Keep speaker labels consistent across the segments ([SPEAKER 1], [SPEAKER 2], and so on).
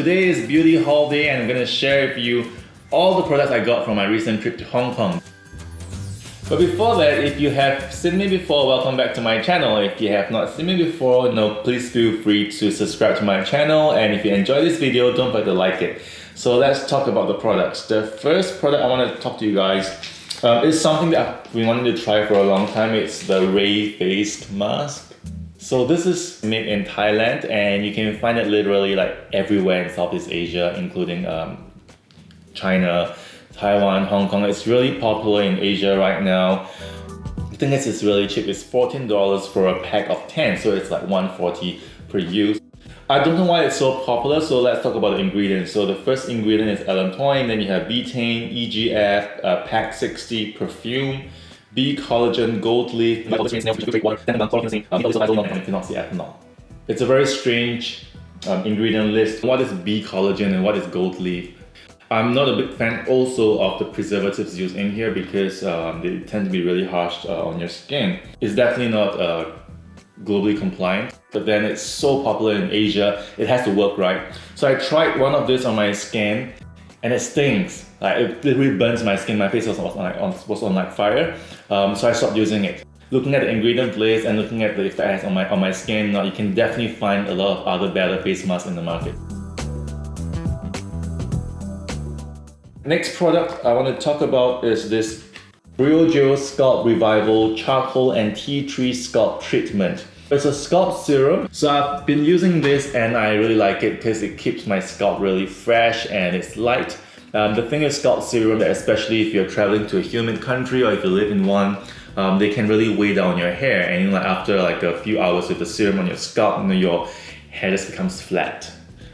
[SPEAKER 1] today is beauty haul day and I'm gonna share with you all the products I got from my recent trip to Hong Kong. But before that, if you have seen me before, welcome back to my channel. If you have not seen me before, please feel free to subscribe to my channel, and if you enjoy this video, don't forget to like it. So let's talk about the products. The first product I want to talk to you guys is something that I've been wanting to try for a long time. It's the Ray face mask. So this is made in Thailand and you can find it literally like everywhere in Southeast Asia, including China, Taiwan, Hong Kong. It's really popular in Asia right now. The thing is, it's really cheap. It's $14 for a pack of 10, so it's like $140 per use. I don't know why it's so popular, so let's talk about the ingredients. So the first ingredient is allantoin, then you have betaine, EGF, pack 60 perfume, B collagen, gold leaf, ethanol. It's a very strange ingredient list. What is B collagen and what is gold leaf? I'm not a big fan also of the preservatives used in here because they tend to be really harsh on your skin. It's definitely not globally compliant, but then it's so popular in Asia, it has to work right. So I tried one of this on my skin and it stings. Like, it literally burns my skin. My face was on like fire. So I stopped using it. Looking at the ingredient list and looking at the effects on my skin, you can definitely find a lot of other better face masks in the market. Next product I want to talk about is this Briogeo Scalp Revival Charcoal and Tea Tree Scalp Treatment. It's a scalp serum, so I've been using this and I really like it because it keeps my scalp really fresh and it's light. The thing is, scalp serum, that especially if you're traveling to a humid country or if you live in one, they can really weigh down your hair, and after like a few hours with the serum on your scalp, your hair just becomes flat.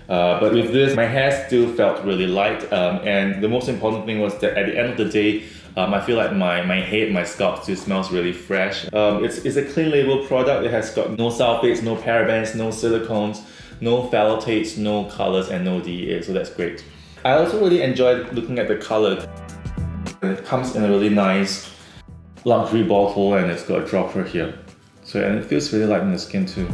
[SPEAKER 1] But with this, my hair still felt really light, and the most important thing was that at the end of the day, I feel like my scalp still smells really fresh. It's a clean label product. It has got no sulfates, no parabens, no silicones, no phthalates, no colors, and no DEA, so that's great. I also really enjoyed looking at the color. It comes in a really nice luxury bottle and it's got a dropper here. And it feels really light on the skin too.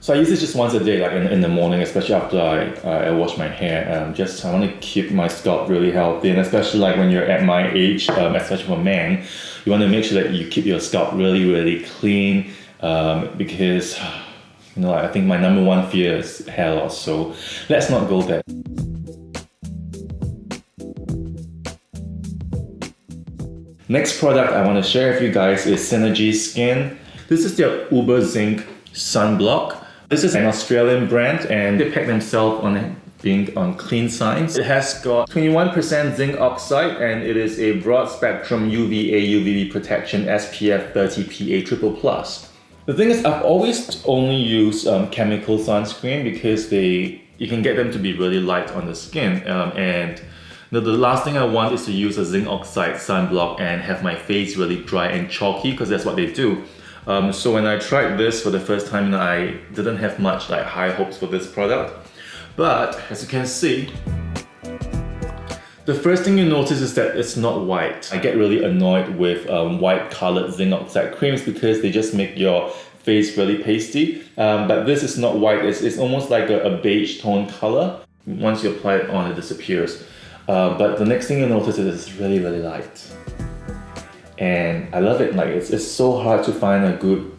[SPEAKER 1] So I use this just once a day, like in the morning, especially after I wash my hair. I want to keep my scalp really healthy, and especially like when you're at my age, especially for men, you want to make sure that you keep your scalp really, really clean because I think my number one fear is hair loss. So let's not go there. Next product I want to share with you guys is Synergy Skin. This is their Uber Zinc Sunblock. This is an Australian brand and they pack themselves on being on clean science. It has got 21% zinc oxide and it is a broad spectrum UVA UVB protection SPF 30 PA+++. The thing is, I've always only used chemical sunscreen because you can get them to be really light on the skin, and the last thing I want is to use a zinc oxide sunblock and have my face really dry and chalky, because that's what they do. So when I tried this for the first time, I didn't have much high hopes for this product. But as you can see, the first thing you notice is that it's not white. I get really annoyed with white colored zinc oxide creams because they just make your face really pasty. But this is not white, it's almost like a beige tone color. Once you apply it on, it disappears. But the next thing you notice is it's really, really light. And I love it. It's so hard to find a good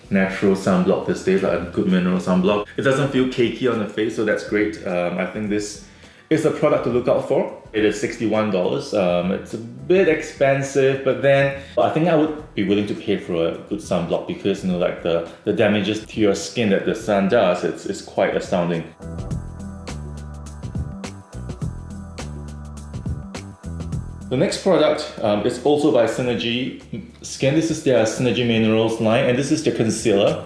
[SPEAKER 1] natural sunblock these days, like a good mineral sunblock. It doesn't feel cakey on the face, so that's great. I think this is a product to look out for. It is $61. It's a bit expensive, but then I think I would be willing to pay for a good sunblock because the damages to your skin that the sun does, it's quite astounding. The next product is also by Synergy Skin. This is their Synergy Minerals line, and this is their concealer.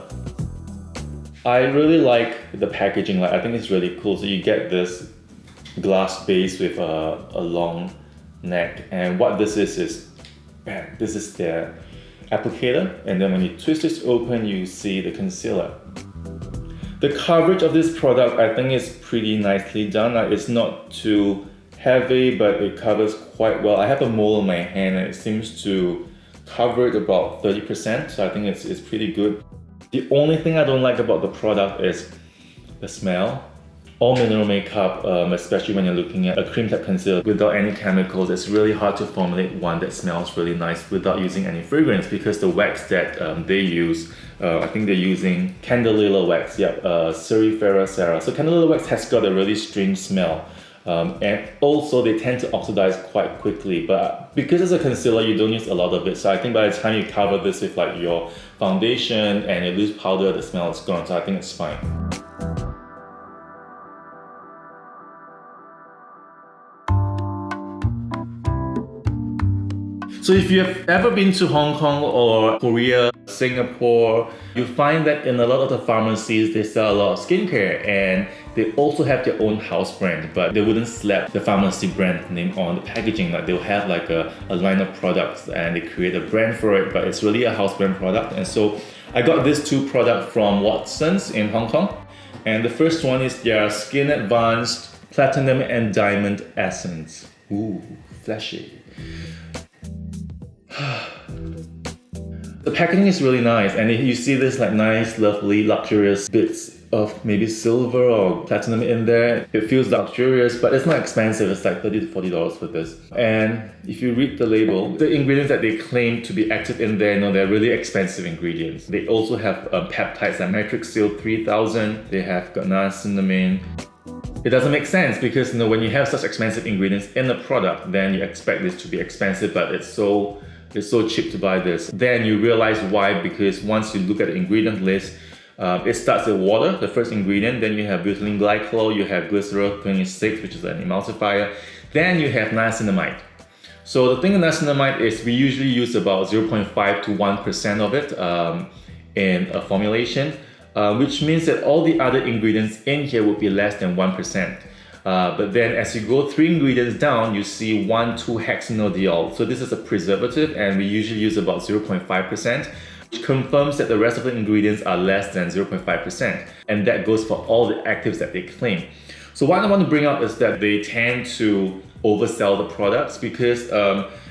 [SPEAKER 1] I really like the packaging. I think it's really cool. So you get this glass base with a long neck, and what this is this is their applicator, and then when you twist this open, you see the concealer. The coverage of this product, I think, is pretty nicely done. It's not too heavy, but it covers quite well. I have a mole on my hand and it seems to cover it about 30%, so I think it's pretty good. The only thing I don't like about the product is the smell. all mineral makeup, especially when you're looking at a cream type concealer without any chemicals, it's really hard to formulate one that smells really nice without using any fragrance, because the wax that they use, I think they're using candelilla wax, Cerifera Sarah. So candelilla wax has got a really strange smell. And also they tend to oxidize quite quickly, but because it's a concealer, you don't use a lot of it. So I think by the time you cover this with like your foundation and your loose powder, the smell is gone. So I think it's fine. So if you have ever been to Hong Kong or Korea, Singapore, you find that in a lot of the pharmacies, they sell a lot of skincare, and they also have their own house brand, but they wouldn't slap the pharmacy brand name on the packaging. Like they'll have like a line of products and they create a brand for it, but it's really a house brand product. And so I got these two products from Watson's in Hong Kong. And the first one is their Skin Advanced Platinum and Diamond Essence. Ooh, flashy. The packaging is really nice, and you see this like nice, lovely, luxurious bits of maybe silver or platinum in there. It feels luxurious, but it's not expensive. It's like $30 to $40 for this. And if you read the label, the ingredients that they claim to be active in there, they're really expensive ingredients. They also have peptides like matrixyl 3000. They have got niacinamide. It doesn't make sense because when you have such expensive ingredients in a product, then you expect this to be expensive, but it's so cheap to buy this. Then you realize why, because once you look at the ingredient list, it starts with water, the first ingredient, then you have butylene glycol, you have glycerol 26, which is an emulsifier, then you have niacinamide. So the thing with niacinamide is we usually use about 0.5 to 1% of it in a formulation, which means that all the other ingredients in here would be less than 1%. But then as you go 3 ingredients down, you see 1,2-hexanediol. So this is a preservative, and we usually use about 0.5%, which confirms that the rest of the ingredients are less than 0.5%. And that goes for all the actives that they claim. So what I want to bring up is that they tend to oversell the products, because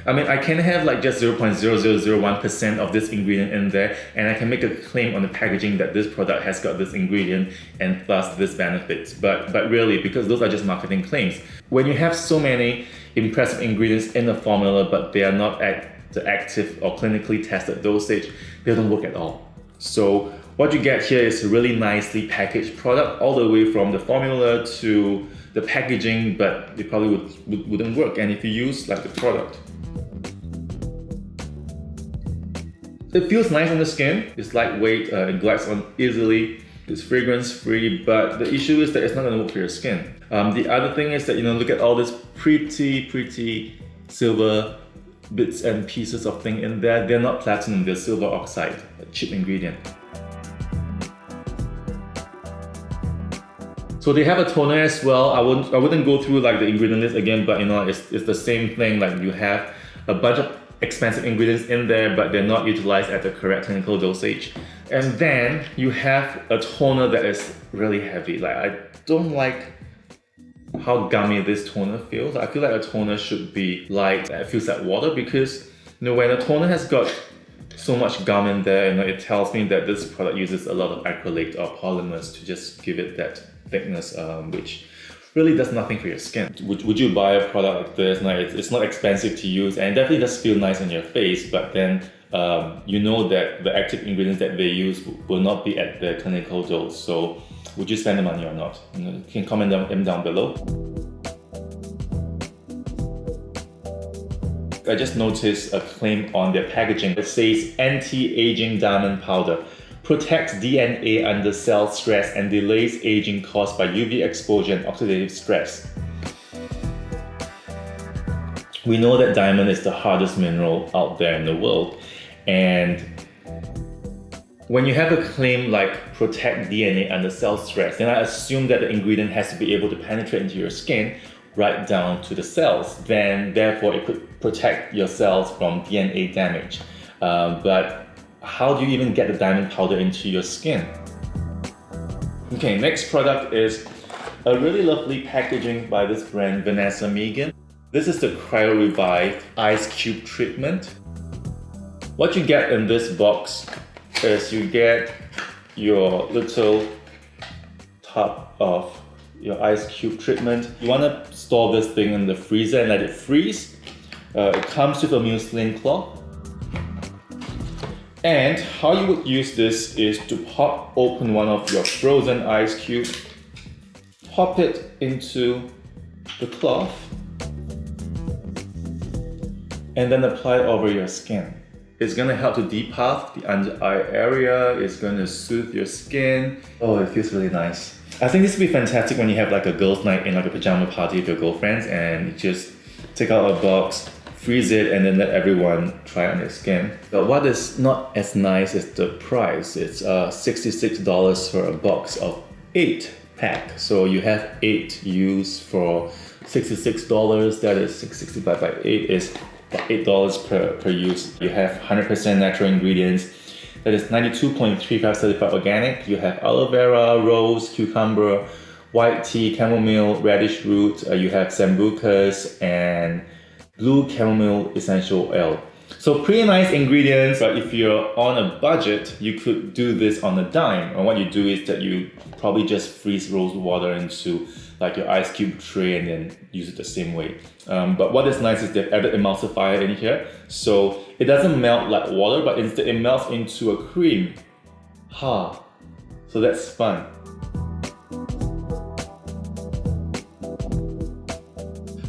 [SPEAKER 1] I can have like just 0.0001% of this ingredient in there, and I can make a claim on the packaging that this product has got this ingredient and thus this benefits. But really, because those are just marketing claims. When you have so many impressive ingredients in a formula, but they are not at the active or clinically tested dosage, they don't work at all. So what you get here is a really nicely packaged product, all the way from the formula to the packaging, but it probably wouldn't work. And if you use like the product, it feels nice on the skin. It's lightweight, it glides on easily, it's fragrance free, but the issue is that it's not going to work for your skin. The other thing is that, look at all this pretty silver bits and pieces of thing in there. They're not platinum, they're silver oxide, a cheap ingredient. So they have a toner as well. I wouldn't go through like the ingredient list again, but it's the same thing. Like you have a bunch of expensive ingredients in there, but they're not utilized at the correct clinical dosage. And then you have a toner that is really heavy. Like I don't like how gummy this toner feels. I feel like a toner should be light. It feels like water, because when a toner has got so much gum in there, it tells me that this product uses a lot of acrylate or polymers to just give it that thickness, which really does nothing for your skin. Would you buy a product like this? It's not expensive to use, and it definitely does feel nice on your face, but then that the active ingredients that they use will not be at the clinical dose. So would you spend the money or not? You can comment them down below. I just noticed a claim on their packaging. It says anti-aging diamond powder. Protects DNA under cell stress and delays aging caused by UV exposure and oxidative stress. We know that diamond is the hardest mineral out there in the world, and when you have a claim like protect DNA under cell stress, then I assume that the ingredient has to be able to penetrate into your skin right down to the cells. Then therefore it could protect your cells from DNA damage. But how do you even get the diamond powder into your skin? Okay, next product is a really lovely packaging by this brand, Vanessa Megan. This is the Cryo Revive Ice Cube Treatment. What you get in this box is you get your little tub of your ice cube treatment. You want to store this thing in the freezer and let it freeze. It comes with a muslin cloth. And how you would use this is to pop open one of your frozen ice cubes, pop it into the cloth, and then apply it over your skin. It's gonna help to depuff the under eye area, it's gonna soothe your skin. Oh, it feels really nice. I think this would be fantastic when you have like a girls' night in like a pajama party with your girlfriends and you just take out a box, freeze it, and then let everyone try it on their skin. But what is not as nice is the price. It's $66 for a box of 8 pack. So you have 8 used for $66. That is 660 divided by 8 is about $8 per use. You have 100% natural ingredients. That is 92.35 certified organic. You have aloe vera, rose, cucumber, white tea, chamomile, radish root. You have sambucas and blue chamomile essential oil. So pretty nice ingredients, but if you're on a budget, you could do this on a dime. And what you do is that you probably just freeze rose water into like your ice cube tray and then use it the same way. But what is nice is they've added emulsifier in here, so it doesn't melt like water, but instead it melts into a cream. So that's fun.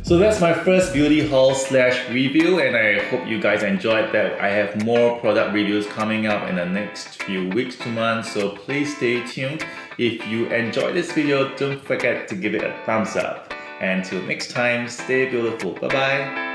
[SPEAKER 1] So that's my first beauty haul / review, and I hope you guys enjoyed that. I have more product reviews coming up in the next few weeks to months, so please stay tuned. If you enjoyed this video, don't forget to give it a thumbs up. And until next time, stay beautiful. Bye bye.